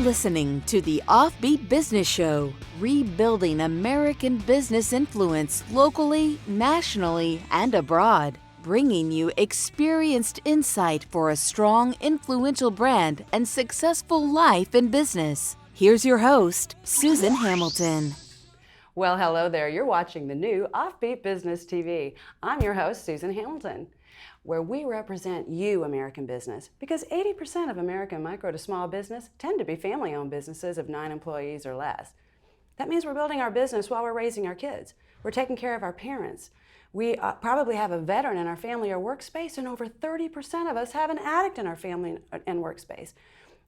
listening to the OffBeat Business Show, rebuilding American business influence locally, nationally, and abroad, bringing you experienced insight for a strong, influential brand and successful life in business. Here's your host, Susan Hamilton. Well, hello there. You're watching the new OffBeat Business TV. I'm your host, Susan Hamilton, where we represent you, American business, because 80% of American micro to small business tend to be family-owned businesses of 9 employees or less. That means we're building our business while we're raising our kids. We're taking care of our parents. We probably have a veteran in our family or workspace, and over 30% of us have an addict in our family and workspace.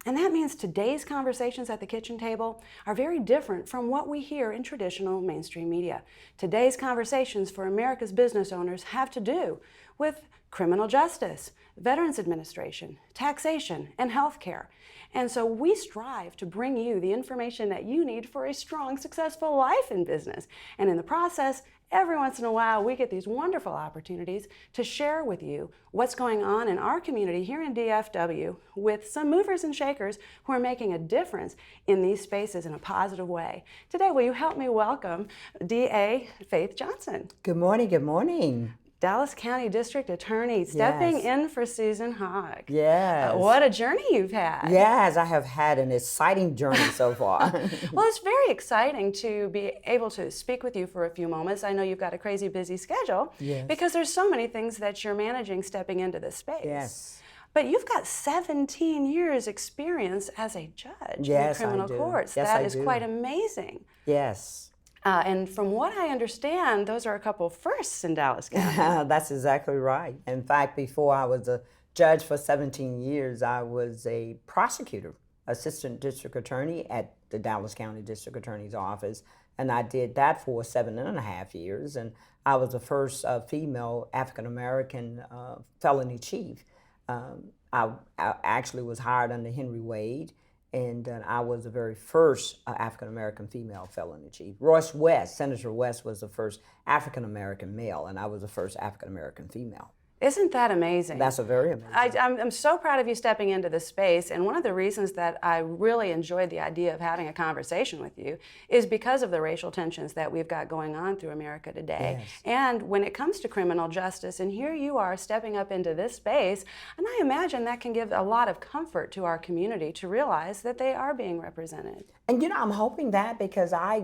And that means today's conversations at the kitchen table are very different from what we hear in traditional mainstream media. Today's conversations for America's business owners have to do with criminal justice, Veterans Administration, taxation, and healthcare. And so we strive to bring you the information that you need for a strong, successful life in business. And in the process, every once in a while, we get these wonderful opportunities to share with you what's going on in our community here in DFW with some movers and shakers who are making a difference in these spaces in a positive way. Today, will you help me welcome DA Faith Johnson? Good morning, good morning. Dallas County District Attorney, stepping in for Susan Hogg. Yes. What a journey you've had. Yes, I have had an exciting journey so far. Well, it's very exciting to be able to speak with you for a few moments. I know you've got a crazy busy schedule because there's so many things that you're managing stepping into this space. Yes. But you've got 17 years experience as a judge in criminal courts. Yes, that I is do. quite amazing. Yes. And from what I understand, those are a couple firsts in Dallas County. That's exactly right. In fact, before I was a judge for 17 years, I was a prosecutor, assistant district attorney at the Dallas County District Attorney's Office. And I did that for 7.5 years. And I was the first female AfricanAmerican felony chief. I actually was hired under Henry Wade. And I was the very first African-American female felony chief. Royce West, Senator West, was the first African-American male, and I was the first African-American female. Isn't that amazing? That's a very amazing. I'm so proud of you stepping into this space, and one of the reasons that I really enjoyed the idea of having a conversation with you is because of the racial tensions that we've got going on through America today. Yes. And when it comes to criminal justice, and here you are stepping up into this space, and I imagine that can give a lot of comfort to our community to realize that they are being represented. And I'm hoping that because I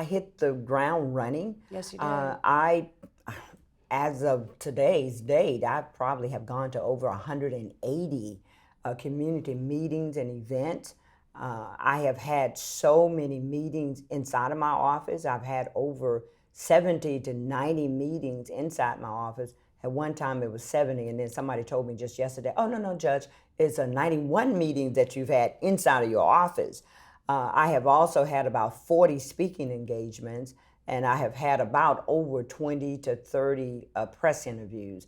hit the ground running. Yes, you did. As of today's date, I probably have gone to over 180 community meetings and events. I have had so many meetings inside of my office. I've had over 70 to 90 meetings inside my office. At one time it was 70, and then somebody told me just yesterday, oh, no, Judge, it's a 91 meetings that you've had inside of your office. I have also had about 40 speaking engagements, and I have had about over 20 to 30 press interviews.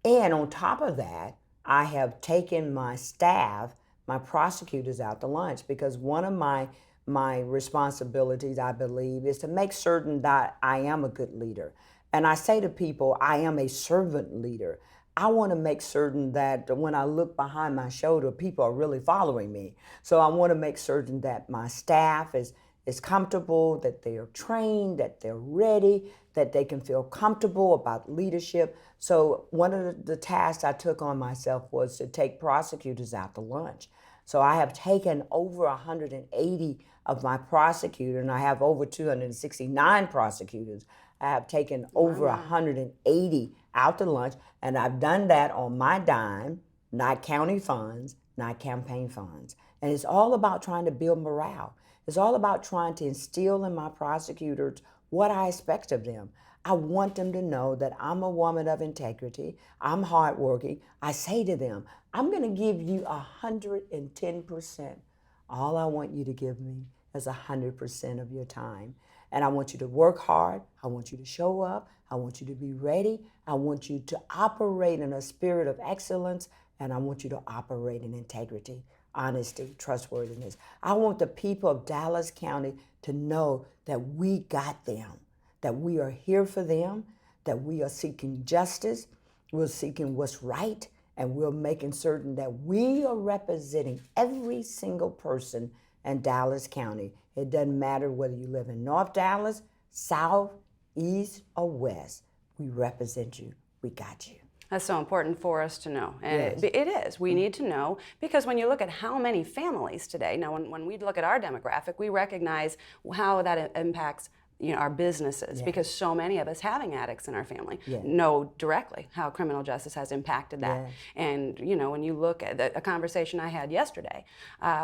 And on top of that, I have taken my staff, my prosecutors out to lunch, because one of my responsibilities, I believe, is to make certain that I am a good leader. And I say to people, I am a servant leader. I want to make certain that when I look behind my shoulder, people are really following me. So I want to make certain that my staff is comfortable, that they are trained, that they're ready, that they can feel comfortable about leadership. So one of the tasks I took on myself was to take prosecutors out to lunch. So I have taken over 180 of my prosecutors, and I have over 269 prosecutors. I have taken over 180 out to lunch, and I've done that on my dime, not county funds, not campaign funds. And it's all about trying to build morale. It's all about trying to instill in my prosecutors what I expect of them. I want them to know that I'm a woman of integrity. I'm hardworking. I say to them, I'm going to give you 110%. All I want you to give me is 100% of your time. And I want you to work hard. I want you to show up. I want you to be ready. I want you to operate in a spirit of excellence. And I want you to operate in integrity, honesty, trustworthiness. I want the people of Dallas County to know that we got them, that we are here for them, that we are seeking justice, we're seeking what's right, and we're making certain that we are representing every single person and Dallas County. It doesn't matter whether you live in North Dallas, South, East, or West. We represent you. We got you. That's so important for us to know. And Yes. it is. We need to know, because when you look at how many families today, now when we look at our demographic, we recognize how that impacts our businesses, because so many of us having addicts in our family know directly how criminal justice has impacted that. Yes. And when you look at a conversation I had yesterday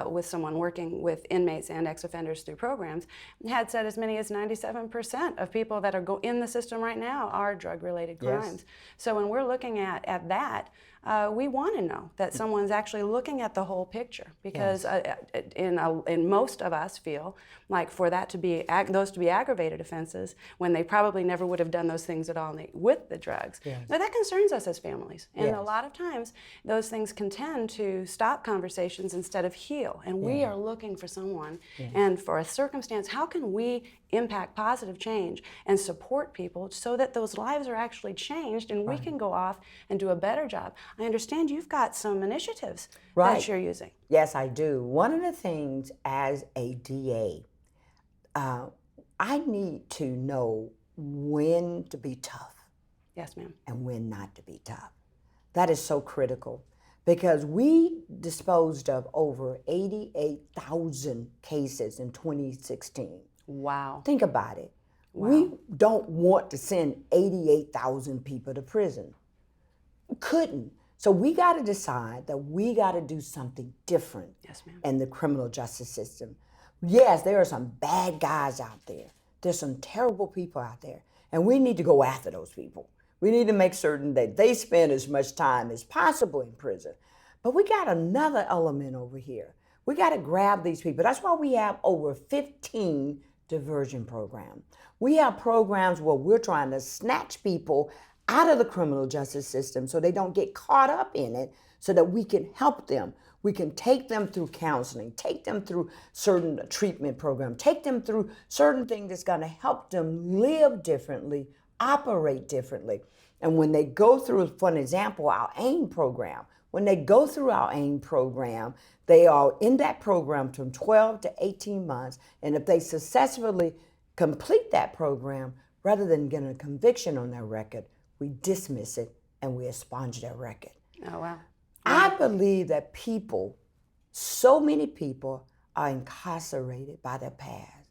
with someone working with inmates and ex-offenders through programs, had said as many as 97% of people that are in the system right now are drug-related crimes. So when we're looking at that, we want to know that someone's actually looking at the whole picture, because in most of us feel like for that to be those to be aggravated offenses when they probably never would have done those things at all with the drugs. Now that concerns us as families, and a lot of times those things can tend to stop conversations instead of heal. And we are looking for someone and for a circumstance. How can we impact positive change and support people so that those lives are actually changed and we can go off and do a better job? I understand you've got some initiatives that you're using. Yes, I do. One of the things as a DA, I need to know when to be tough. Yes, ma'am. And when not to be tough. That is so critical, because we disposed of over 88,000 cases in 2016. Wow. Think about it. Wow. We don't want to send 88,000 people to prison. Couldn't. So we got to decide that we got to do something different in the criminal justice system. Yes, there are some bad guys out there. There's some terrible people out there. And we need to go after those people. We need to make certain that they spend as much time as possible in prison. But we got another element over here. We got to grab these people. That's why we have over 15 diversion programs. We have programs where we're trying to snatch people out of the criminal justice system so they don't get caught up in it, so that we can help them. We can take them through counseling, take them through certain treatment programs, take them through certain things that's going to help them live differently, operate differently. And when they go through, for an example, our AIM program, when they go through our AIM program, they are in that program from 12 to 18 months. And if they successfully complete that program, rather than getting a conviction on their record, we dismiss it and we expunge their record. Oh, wow. I believe that people, so many people, are incarcerated by their past.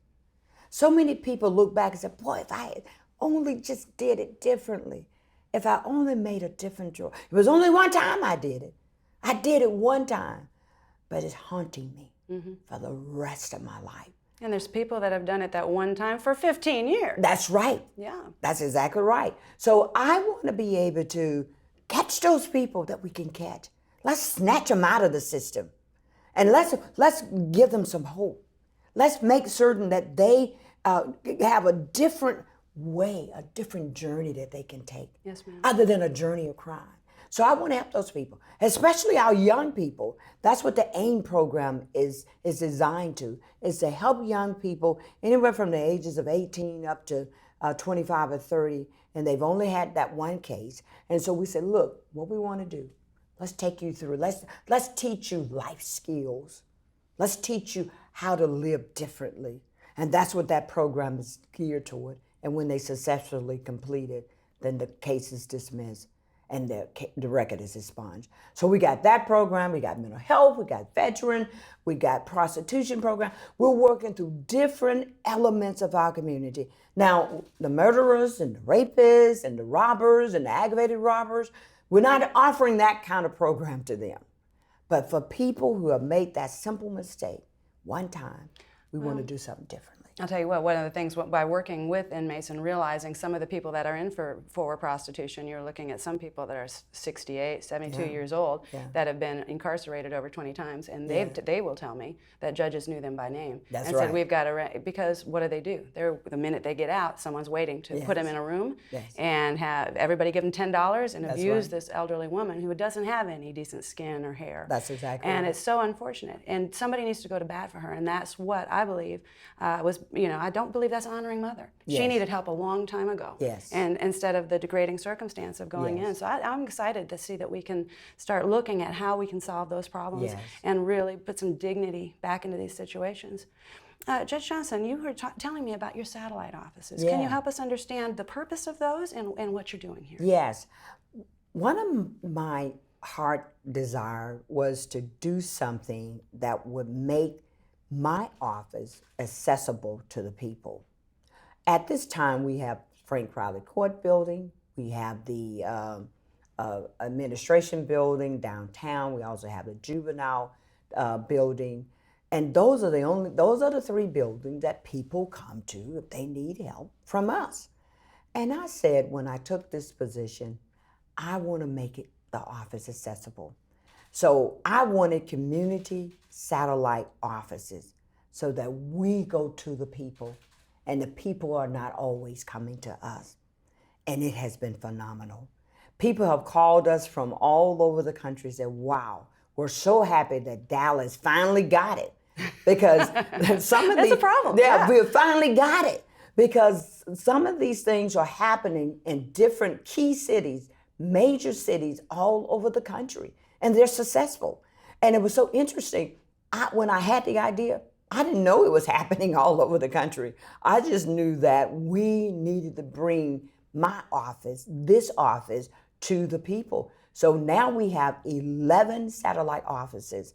So many people look back and say, boy, if I had only just did it differently, if I only made a different choice. It was only one time I did it. I did it one time, but it's haunting me for the rest of my life. And there's people that have done it that one time for 15 years. That's right. Yeah. That's exactly right. So I want to be able to catch those people that we can catch. Let's snatch them out of the system. And let's give them some hope. Let's make certain that they have a different way, a different journey that they can take. Yes, ma'am. Other than a journey of crime. So I want to help those people, especially our young people. That's what the AIM program is designed to, is to help young people anywhere from the ages of 18 up to 25 or 30, and they've only had that one case. And so we said, look, what we want to do, let's take you through, let's teach you life skills. Let's teach you how to live differently. And that's what that program is geared toward. And when they successfully complete it, then the case is dismissed and the record is expunged. So we got that program, we got mental health, we got veteran, we got prostitution program. We're working through different elements of our community. Now, the murderers and the rapists and the robbers and the aggravated robbers, we're not offering that kind of program to them. But for people who have made that simple mistake one time, we want to do something differently. I'll tell you what, one of the things by working with inmates and realizing some of the people that are in for prostitution, you're looking at some people that are 68, 72 years old that have been incarcerated over 20 times, and they will tell me that judges knew them by name. That's and right. said, we've got to, because what do? The minute they get out, someone's waiting to put them in a room and have everybody give them $10 and abuse this elderly woman who doesn't have any decent skin or hair. That's exactly And right. it's so unfortunate. And somebody needs to go to bat for her, and that's what I believe was I don't believe that's honoring mother. Yes. She needed help a long time ago. Yes. And instead of the degrading circumstance of going in. So I'm excited to see that we can start looking at how we can solve those problems and really put some dignity back into these situations. Judge Johnson, you were telling me about your satellite offices. Can you help us understand the purpose of those and what you're doing here? Yes. One of my heart desire was to do something that would make my office accessible to the people. At this time, we have Frank Crowley Court Building, we have the administration building downtown, we also have the juvenile building, and those are the three buildings that people come to if they need help from us. And I said, when I took this position, I want to make the office accessible. So I wanted community satellite offices so that we go to the people and the people are not always coming to us. And it has been phenomenal. People have called us from all over the country and said, wow, we're so happy that Dallas finally got it. Because some of That's a problem. Yeah, we finally got it. Because some of these things are happening in different key cities, major cities all over the country, and they're successful. And it was so interesting. When I had the idea, I didn't know it was happening all over the country. I just knew that we needed to bring my office, this office, to the people. So now we have 11 satellite offices,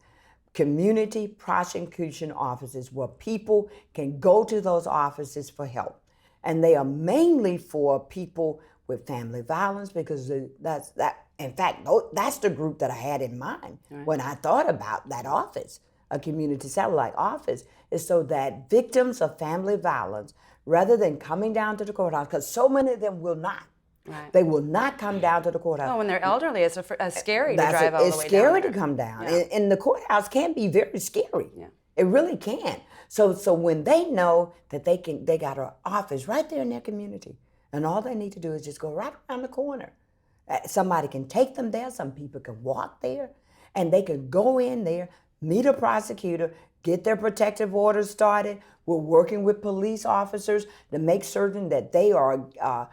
community prosecution offices, where people can go to those offices for help. And they are mainly for people with family violence, because that's the group that I had in mind when I thought about that office, a community satellite office, is so that victims of family violence, rather than coming down to the courthouse, because so many of them will not. Right. They will not come down to the courthouse. Oh, when they're elderly, it's scary to drive all the way down. It's scary there. to come down. Yeah. And the courthouse can be very scary. Yeah. It really can. So when they know that they got an office right there in their community, and all they need to do is just go right around the corner. Somebody can take them there. Some people can walk there, and they can go in there, meet a prosecutor, get their protective orders started. We're working with police officers to make certain that they are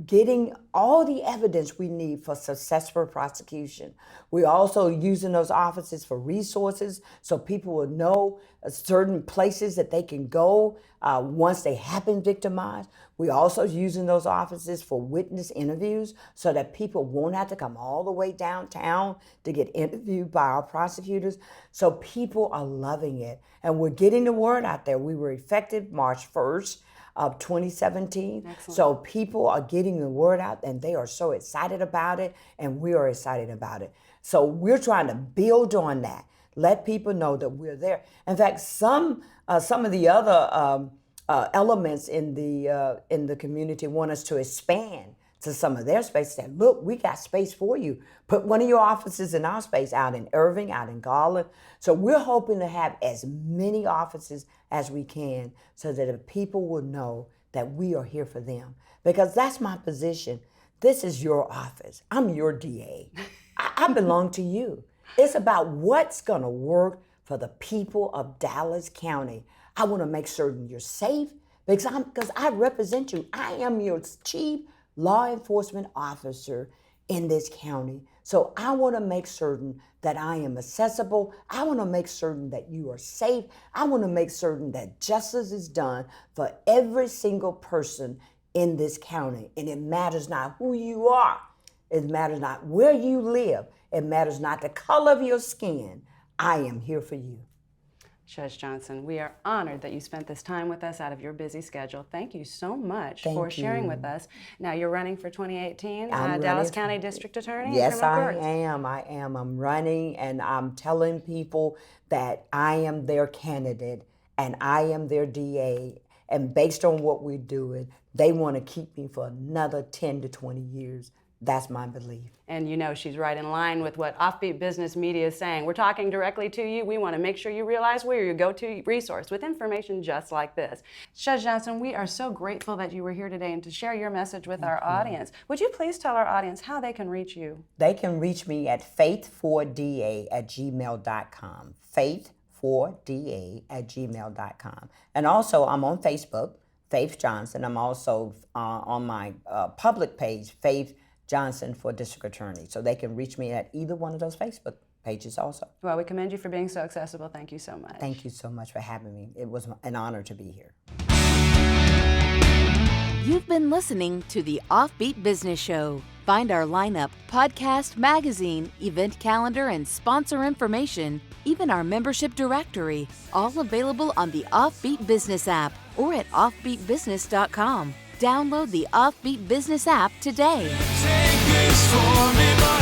getting all the evidence we need for successful prosecution. We're also using those offices for resources so people will know certain places that they can go once they have been victimized. We're also using those offices for witness interviews so that people won't have to come all the way downtown to get interviewed by our prosecutors. So people are loving it. And we're getting the word out there. We were effective March 1st. Of 2017. Excellent. So people are getting the word out and they are so excited about it, and we are excited about it. So we're trying to build on that, let people know that we're there. In fact, some of the other elements in the community want us to expand to some of their space. Say, look, we got space for you. Put one of your offices in our space out in Irving, out in Garland. So we're hoping to have as many offices as we can so that the people will know that we are here for them. Because that's my position. This is your office. I'm your DA. I belong to you. It's about what's gonna work for the people of Dallas County. I wanna make certain you're safe because I represent you. I am your chief law enforcement officer in this county. So I want to make certain that I am accessible. I want to make certain that you are safe. I want to make certain that justice is done for every single person in this county. And it matters not who you are. It matters not where you live. It matters not the color of your skin. I am here for you. Judge Johnson, we are honored that you spent this time with us out of your busy schedule. Thank you so much for sharing with us. Now, you're running for 2018 Dallas County District Attorney? Yes, I am. I'm running, and I'm telling people that I am their candidate and I am their DA. And based on what we're doing, they want to keep me for another 10 to 20 years. That's my belief. And you know she's right in line with what OffBeat Business Media is saying. We're talking directly to you. We want to make sure you realize we're your go-to resource with information just like this. Judge Johnson, we are so grateful that you were here today and to share your message with our audience. Would you please tell our audience how they can reach you? They can reach me at faith4da@gmail.com. Faith faith4da@gmail.com. And also, I'm on Facebook, Faith Johnson. I'm also on my public page, Faith Johnson for District Attorney. So they can reach me at either one of those Facebook pages also. Well, we commend you for being so accessible. Thank you so much. Thank you so much for having me. It was an honor to be here. You've been listening to the OffBeat Business Show. Find our lineup, podcast, magazine, event calendar, and sponsor information, even our membership directory, all available on the OffBeat Business app or at offbeatbusiness.com. Download the OffBeat Business app today. Take this for me, but